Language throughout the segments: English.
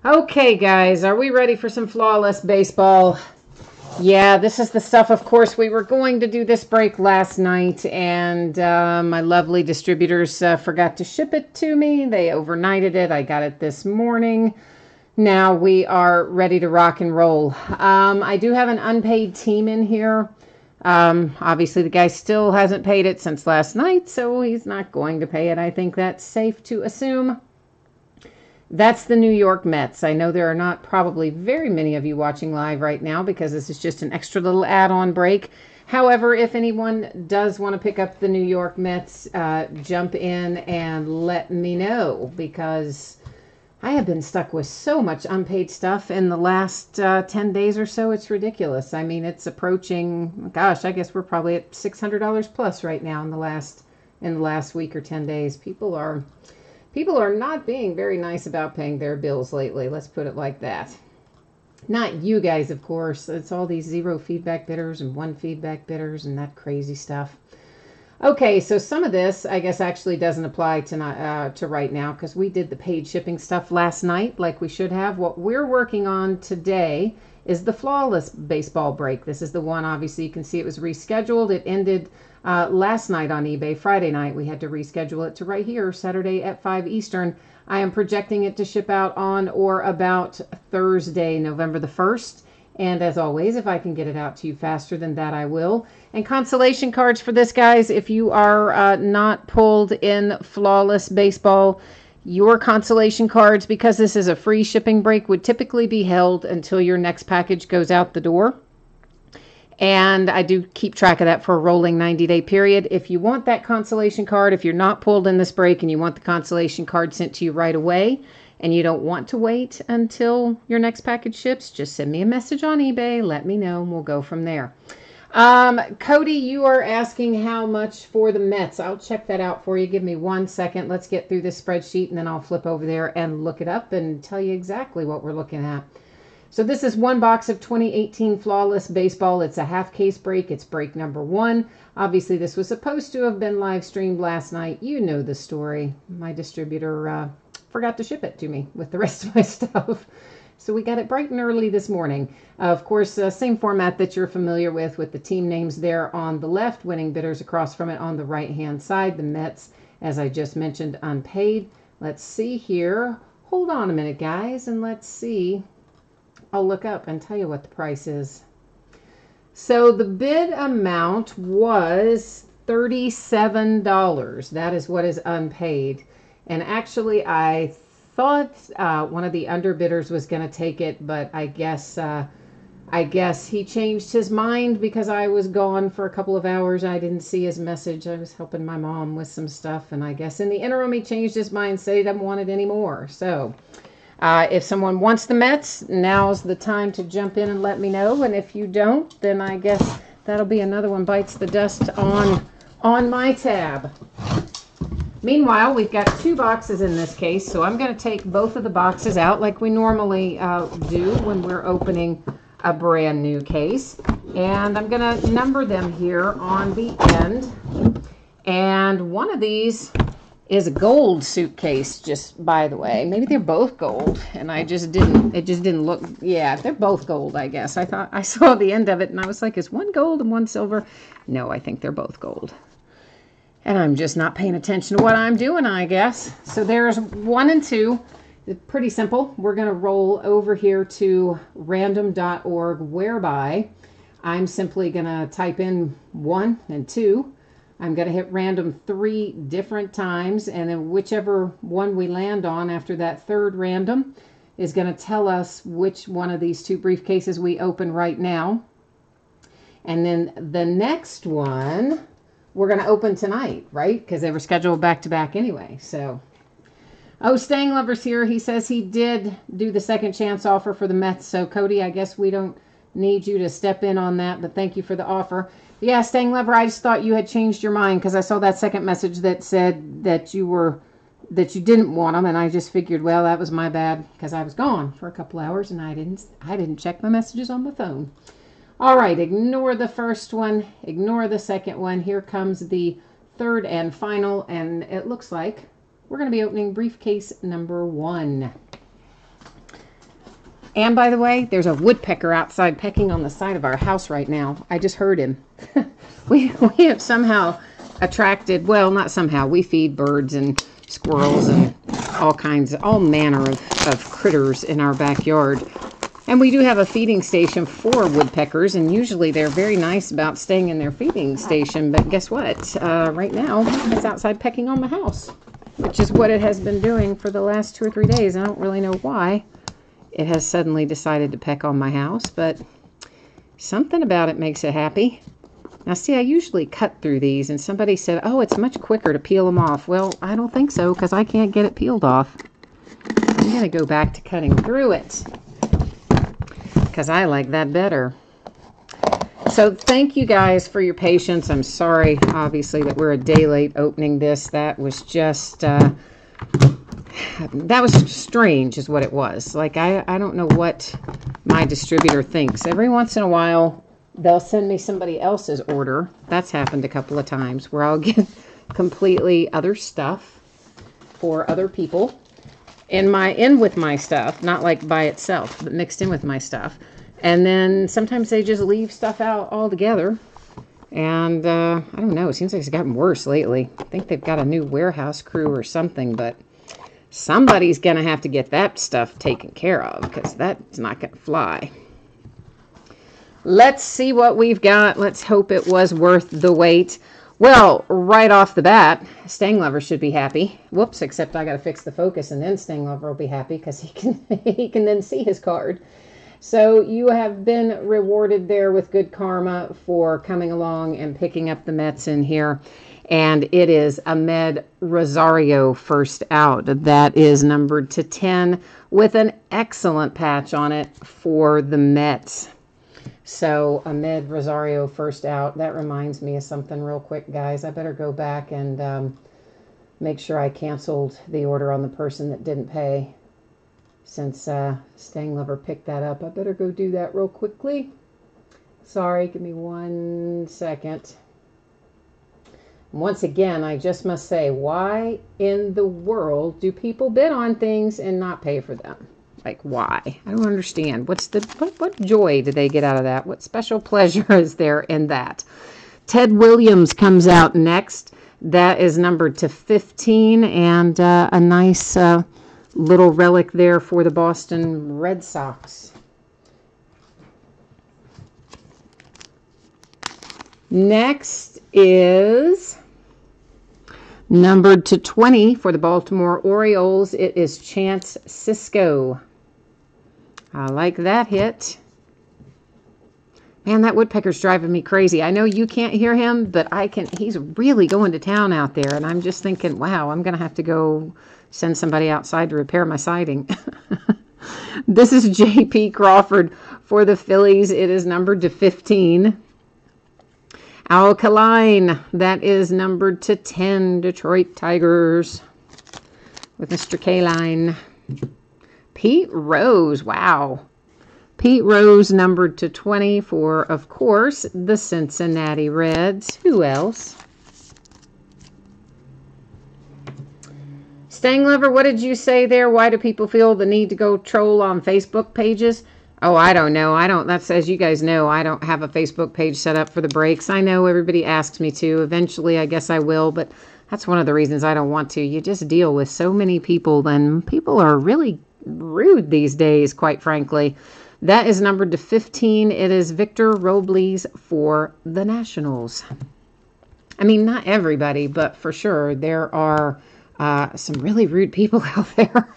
Okay, guys, are we ready for some flawless baseball? Yeah, this is the stuff, of course. We were going to do this break last night, and my lovely distributors forgot to ship it to me. They overnighted it. I got it this morning. Now we are ready to rock and roll. I do have an unpaid team in here. Obviously, the guy still hasn't paid it since last night, so he's not going to pay it. I think that's safe to assume. That's the New York Mets. I know there are not probably very many of you watching live right now because this is just an extra little add-on break. However, if anyone does want to pick up the New York Mets, jump in and let me know, because I have been stuck with so much unpaid stuff in the last 10 days or so. It's ridiculous. I mean, it's approaching, gosh, I guess we're probably at $600 plus right now in the last week or 10 days. People are not being very nice about paying their bills lately. Let's put it like that. Not you guys, of course. It's all these 0 feedback bidders and 1 feedback bidders and that crazy stuff. Okay, so some of this, I guess, actually doesn't apply to right now because we did the paid shipping stuff last night like we should have. What we're working on today is the flawless baseball break. This is the one, obviously, you can see it was rescheduled. It ended last night on eBay, Friday night. We had to reschedule it to right here, Saturday at 5 Eastern. I am projecting it to ship out on or about Thursday, November the 1st. And as always, if I can get it out to you faster than that, I will. And consolation cards for this, guys. If you are not pulled in flawless baseball, your consolation cards, because this is a free shipping break, would typically be held until your next package goes out the door. And I do keep track of that for a rolling 90-day period. If you want that consolation card, if you're not pulled in this break and you want the consolation card sent to you right away, and you don't want to wait until your next package ships, just send me a message on eBay. Let me know, and we'll go from there. Cody, you are asking how much for the Mets. I'll check that out for you. Give me 1 second. Let's get through this spreadsheet, and then I'll flip over there and look it up and tell you exactly what we're looking at. So this is one box of 2018 Flawless Baseball. It's a half case break. It's break number 1. Obviously, this was supposed to have been live streamed last night. You know the story. My distributor forgot to ship it to me with the rest of my stuff. So we got it bright and early this morning. Of course, same format that you're familiar with the team names there on the left, winning bidders across from it on the right-hand side. The Mets, as I just mentioned, unpaid. Let's see here. Hold on a minute, guys, and let's see. I'll look up and tell you what the price is. So the bid amount was $37. That is what is unpaid. And actually, I thought one of the underbidders was going to take it, but I guess he changed his mind because I was gone for a couple of hours. I didn't see his message. I was helping my mom with some stuff, and I guess in the interim he changed his mind, said he doesn't want it anymore. So if someone wants the Mets, now's the time to jump in and let me know. And if you don't, then I guess that'll be another one bites the dust on my tab. Meanwhile, we've got 2 boxes in this case, so I'm going to take both of the boxes out like we normally do when we're opening a brand new case. And I'm going to number them here on the end. And one of these is a gold suitcase, just by the way. Maybe they're both gold, and it just didn't look, yeah, they're both gold, I guess. I thought I saw the end of it, and I was like, is one gold and one silver? No, I think they're both gold. And I'm just not paying attention to what I'm doing, I guess. So there's 1 and 2. It's pretty simple. We're going to roll over here to random.org, whereby I'm simply going to type in 1 and 2. I'm going to hit random 3 different times, and then whichever one we land on after that third random is going to tell us which one of these 2 briefcases we open right now. And then the next one we're going to open tonight, right? Because they were scheduled back-to-back anyway. So, oh, Stang Lover's here. He says he did do the second chance offer for the Mets. So, Cody, I guess we don't need you to step in on that, but thank you for the offer. Yeah, Stang Lover, I just thought you had changed your mind because I saw that second message that said that you didn't want them, and I just figured, well, that was my bad because I was gone for a couple hours and I didn't check my messages on my phone. All right, ignore the first one, ignore the second one. Here comes the third and final, and it looks like we're going to be opening briefcase number 1. And by the way, there's a woodpecker outside pecking on the side of our house right now. I just heard him. we have somehow attracted, well, not somehow, we feed birds and squirrels and all manner of critters in our backyard. And we do have a feeding station for woodpeckers, and usually they're very nice about staying in their feeding station. But guess what? Right now, it's outside pecking on my house, which is what it has been doing for the last 2 or 3 days. I don't really know why it has suddenly decided to peck on my house, but something about it makes it happy. Now, see, I usually cut through these, and somebody said, oh, it's much quicker to peel them off. Well, I don't think so, because I can't get it peeled off. I'm going to go back to cutting through it, because I like that better. So thank you guys for your patience. I'm sorry, obviously, that we're a day late opening this. That was just, that was strange is what it was. Like, I don't know what my distributor thinks. Every once in a while, they'll send me somebody else's order. That's happened a couple of times where I'll get completely other stuff for other people in with my stuff, not like by itself, but mixed in with my stuff. And then sometimes they just leave stuff out altogether. And I don't know, it seems like it's gotten worse lately. I think they've got a new warehouse crew or something, but somebody's going to have to get that stuff taken care of, because that's not going to fly. Let's see what we've got. Let's hope it was worth the wait. Well, right off the bat, Stang Lover should be happy. Whoops, except I got to fix the focus, and then Stang Lover will be happy because he can then see his card. So you have been rewarded there with good karma for coming along and picking up the Mets in here. And it is Amed Rosario first out. That is numbered to 10 with an excellent patch on it for the Mets. So Amed Rosario first out. That reminds me of something real quick, guys. I better go back and make sure I canceled the order on the person that didn't pay. Since Stang Lover picked that up, I better go do that real quickly. Sorry, give me 1 second. Once again, I just must say, why in the world do people bid on things and not pay for them? Like, why? I don't understand. What joy do they get out of that? What special pleasure is there in that? Ted Williams comes out next. That is numbered to 15, and a nice little relic there for the Boston Red Sox. Next is numbered to 20 for the Baltimore Orioles. It is Chance Sisco. I like that hit. Man, that woodpecker's driving me crazy. I know you can't hear him, but I can. He's really going to town out there, and I'm just thinking, wow, I'm going to have to go send somebody outside to repair my siding. This is J.P. Crawford for the Phillies. It is numbered to 15. Alkaline, that is numbered to 10, Detroit Tigers, with Mr. K-Line. Pete Rose, wow. Pete Rose numbered to 20 for, of course, the Cincinnati Reds. Who else? Stang Lover, what did you say there? Why do people feel the need to go troll on Facebook pages? Oh, I don't know. That's, as you guys know, I don't have a Facebook page set up for the breaks. I know everybody asks me to. Eventually, I guess I will, but that's one of the reasons I don't want to. You just deal with so many people, and people are really rude these days, quite frankly. That is numbered to 15. It is Victor Robles for the Nationals. I mean, not everybody, but for sure, there are some really rude people out there.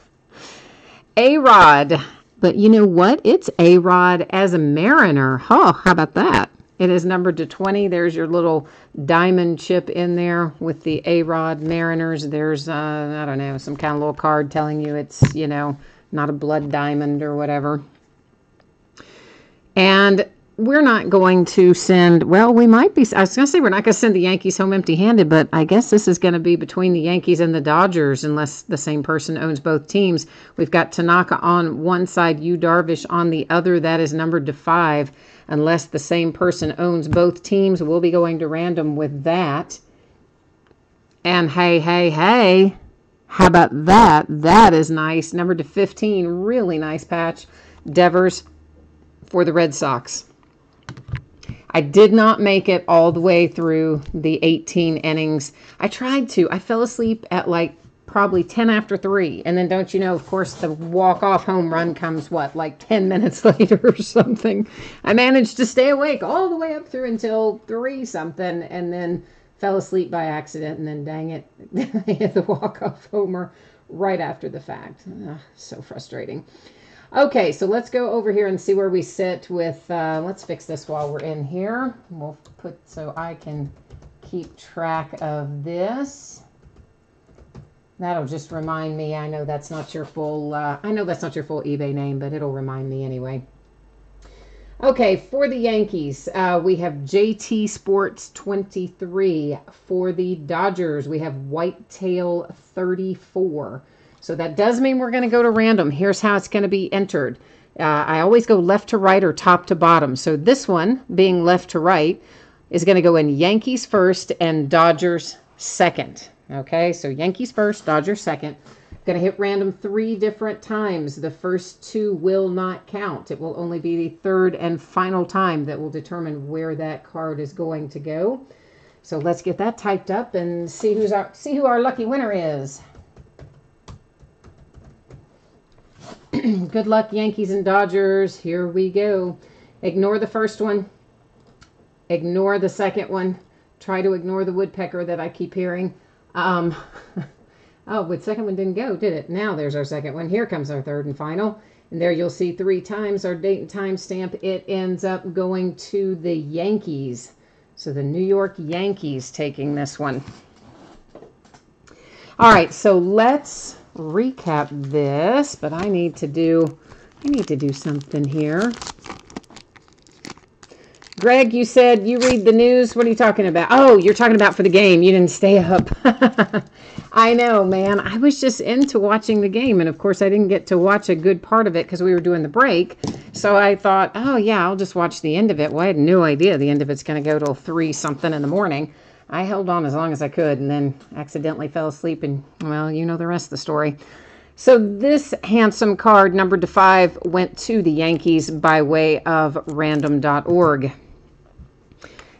A-Rod. But you know what? It's A-Rod as a Mariner. Oh, how about that? It is numbered to 20. There's your little diamond chip in there with the A-Rod Mariners. There's, I don't know, some kind of little card telling you it's, you know, not a blood diamond or whatever. And we're not going to send, well, we might be, I was going to say we're not going to send the Yankees home empty-handed, but I guess this is going to be between the Yankees and the Dodgers unless the same person owns both teams. We've got Tanaka on one side, Yu Darvish on the other. That is numbered to 5. Unless the same person owns both teams, we'll be going to random with that. And hey, how about that? That is nice. Numbered to 15, really nice patch. Devers for the Red Sox. I did not make it all the way through the 18 innings. I tried to. I fell asleep at like probably 10 after 3. And then don't you know, of course, the walk-off home run comes, what, like 10 minutes later or something. I managed to stay awake all the way up through until 3 something and then fell asleep by accident. And then, dang it, I hit the walk-off homer right after the fact. So frustrating. Okay, so let's go over here and see where we sit with, let's fix this while we're in here. We'll put, so I can keep track of this. That'll just remind me, I know that's not your full, eBay name, but it'll remind me anyway. Okay, for the Yankees, we have JT Sports 23. For the Dodgers, we have Whitetail 34. So that does mean we're going to go to random. Here's how it's going to be entered. I always go left to right or top to bottom. So this one, being left to right, is going to go in Yankees first and Dodgers second. Okay, so Yankees first, Dodgers second. Going to hit random 3 different times. The first 2 will not count. It will only be the third and final time that will determine where that card is going to go. So let's get that typed up and see who our lucky winner is. Good luck, Yankees and Dodgers. Here we go. Ignore the first one. Ignore the second one. Try to ignore the woodpecker that I keep hearing. Oh, the second one didn't go, did it? Now there's our second one. Here comes our third and final. And there you'll see 3 times our date and time stamp. It ends up going to the Yankees. So the New York Yankees taking this one. All right, so let's recap this, but I need to do something here. Greg, you said you read the news. What are you talking about? Oh, you're talking about for the game. You didn't stay up. I know, man. I was just into watching the game, and of course I didn't get to watch a good part of it because we were doing the break. So I thought, oh yeah, I'll just watch the end of it. Well, I had no idea the end of it's going to go till 3 something in the morning. I held on as long as I could and then accidentally fell asleep, and, well, you know the rest of the story. So this handsome card, numbered to 5, went to the Yankees by way of random.org.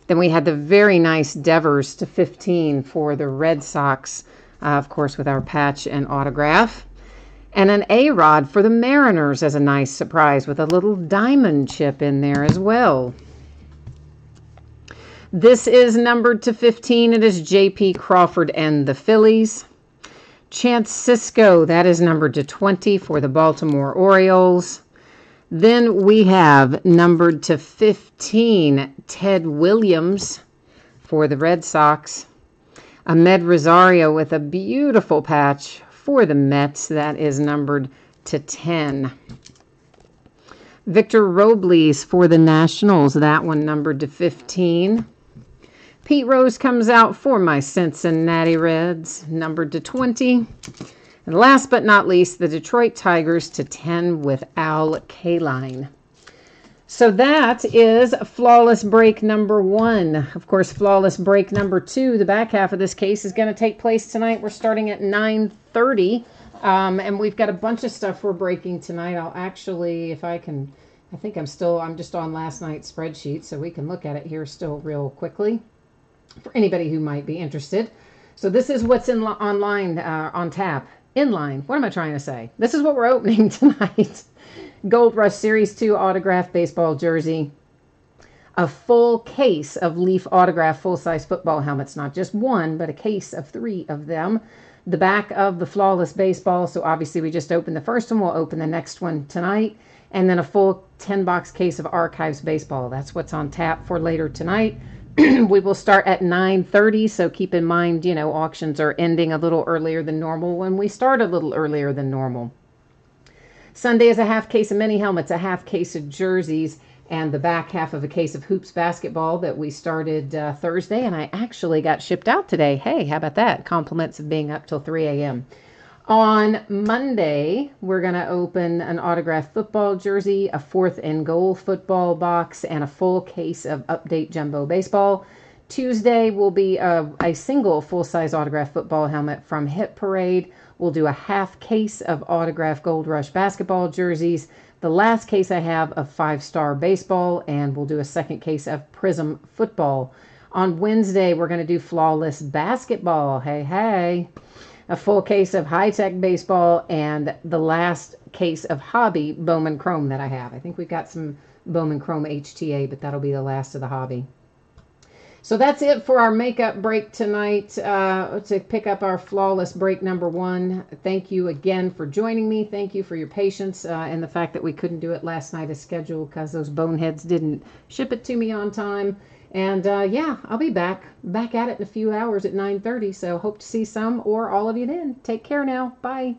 Then we had the very nice Devers to 15 for the Red Sox, of course, with our patch and autograph. And an A-Rod for the Mariners as a nice surprise with a little diamond chip in there as well. This is numbered to 15. It is J.P. Crawford and the Phillies. Chance Sisco, that is numbered to 20 for the Baltimore Orioles. Then we have numbered to 15, Ted Williams for the Red Sox. Ahmed Rosario with a beautiful patch for the Mets. That is numbered to 10. Victor Robles for the Nationals. That one numbered to 15. Pete Rose comes out for my Cincinnati Reds, numbered to 20. And last but not least, the Detroit Tigers to 10 with Al Kaline. So that is Flawless Break number 1. Of course, Flawless Break number 2, the back half of this case, is going to take place tonight. We're starting at 9:30. And we've got a bunch of stuff we're breaking tonight. I'll actually, if I can, I think I'm just on last night's spreadsheet, so we can look at it here still real quickly for anybody who might be interested. So this is what's online, on tap. Inline. What am I trying to say? This is what we're opening tonight. Gold Rush Series 2 autographed baseball jersey. A full case of Leaf autographed full-size football helmets. Not just one, but a case of 3 of them. The back of the Flawless Baseball. So obviously we just opened the first one. We'll open the next one tonight. And then a full 10-box case of Archives Baseball. That's what's on tap for later tonight. We will start at 9:30, so keep in mind, auctions are ending a little earlier than normal when we start a little earlier than normal. Sunday is a half case of mini helmets, a half case of jerseys, and the back half of a case of hoops basketball that we started Thursday, and I actually got shipped out today. Hey, how about that? Compliments of being up till 3 a.m. On Monday, we're going to open an autographed football jersey, a 4th and goal football box, and a full case of Update Jumbo Baseball. Tuesday will be a single full-size autographed football helmet from Hit Parade. We'll do a half case of autographed Gold Rush basketball jerseys, the last case I have of 5-Star Baseball, and we'll do a second case of Prism Football. On Wednesday, we're going to do Flawless Basketball. Hey, hey. A full case of High-Tech Baseball, and the last case of Hobby Bowman Chrome that I have. I think we've got some Bowman Chrome HTA, but that'll be the last of the Hobby. So that's it for our makeup break tonight, to pick up our flawless break number 1. Thank you again for joining me. Thank you for your patience and the fact that we couldn't do it last night as scheduled because those boneheads didn't ship it to me on time. And yeah, I'll be back at it in a few hours at 9:30. So hope to see some or all of you then. Take care now. Bye.